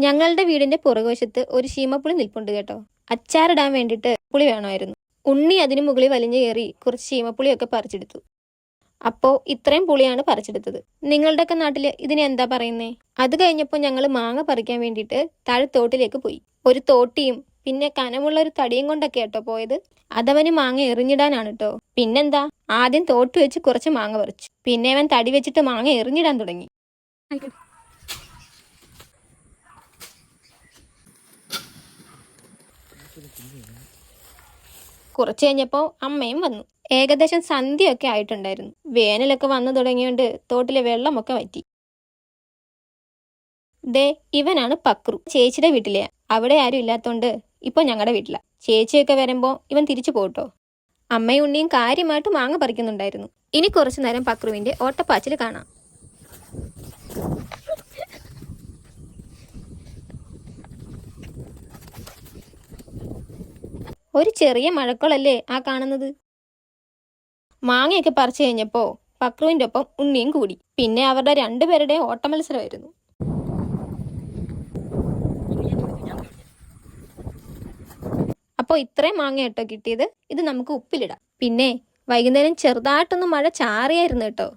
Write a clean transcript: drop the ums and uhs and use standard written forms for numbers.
ഞങ്ങളുടെ വീടിന്റെ പുറകുവശത്ത് ഒരു ശീമപ്പുളി നിൽപ്പുണ്ട് കേട്ടോ. അച്ചാറിടാൻ വേണ്ടിയിട്ട് പുളി വേണമായിരുന്നു. ഉണ്ണി അതിന് മുകളിൽ വലിഞ്ഞു കയറി കുറച്ച് ശീമപ്പുളിയൊക്കെ പറിച്ചെടുത്തു. അപ്പോൾ ഇത്രയും പുളിയാണ് പറിച്ചെടുത്തത്. നിങ്ങളുടെയൊക്കെ നാട്ടിൽ ഇതിനെ എന്താ പറയുന്നേ? അത് കഴിഞ്ഞപ്പോൾ ഞങ്ങൾ മാങ്ങ പറിക്കാൻ വേണ്ടിയിട്ട് താഴെ തോട്ടിലേക്ക് പോയി. ഒരു തോട്ടിയും പിന്നെ കനമുള്ള ഒരു തടിയും കൊണ്ടൊക്കെ കേട്ടോ പോയത്. അതവന് മാങ്ങ എറിഞ്ഞിടാനാണ് കേട്ടോ. പിന്നെന്താ, ആദ്യം തോട്ട് വെച്ച് കുറച്ച് മാങ്ങ പറിച്ചു. പിന്നെ അവൻ തടി വെച്ചിട്ട് മാങ്ങ എറിഞ്ഞിടാൻ തുടങ്ങി. കുറച്ച് കഴിഞ്ഞപ്പോൾ അമ്മയും വന്നു. ഏകദേശം സന്ധ്യയൊക്കെ ആയിട്ടുണ്ടായിരുന്നു. വേനലൊക്കെ വന്നു തുടങ്ങിയോണ്ട് തോട്ടിലെ വെള്ളമൊക്കെ വറ്റി. ദേ ഇവനാണ് പക്രു, ചേച്ചിയുടെ വീട്ടിലെ. അവിടെ ആരും ഇല്ലാത്തോണ്ട് ഇപ്പൊ ഞങ്ങളുടെ വീട്ടില. ചേച്ചിയൊക്കെ വരുമ്പോ ഇവൻ തിരിച്ചു പോട്ടോ. അമ്മയും ഉണ്ണിയും കാര്യമായിട്ട് മാങ്ങ പറിക്കുന്നുണ്ടായിരുന്നു. ഇനി കുറച്ചു നേരം പക്രുവിന്റെ ഓട്ടപ്പാച്ചിൽ കാണാം. ഒരു ചെറിയ മഴക്കോളല്ലേ ആ കാണുന്നത്. മാങ്ങയൊക്കെ പറിച്ചു കഴിഞ്ഞപ്പോ പക്രുവിന്റെ ഒപ്പം ഉണ്ണിയും കൂടി. പിന്നെ അവരുടെ രണ്ടുപേരുടെയും ഓട്ടമത്സരമായിരുന്നു. അപ്പോൾ ഇത്രയും മാങ്ങ കേട്ടോ കിട്ടിയത്. ഇത് നമുക്ക് ഉപ്പിലിടാം. പിന്നെ വൈകുന്നേരം ചെറുതായിട്ടൊന്ന് മഴ ചാറിയായിരുന്നു കേട്ടോ.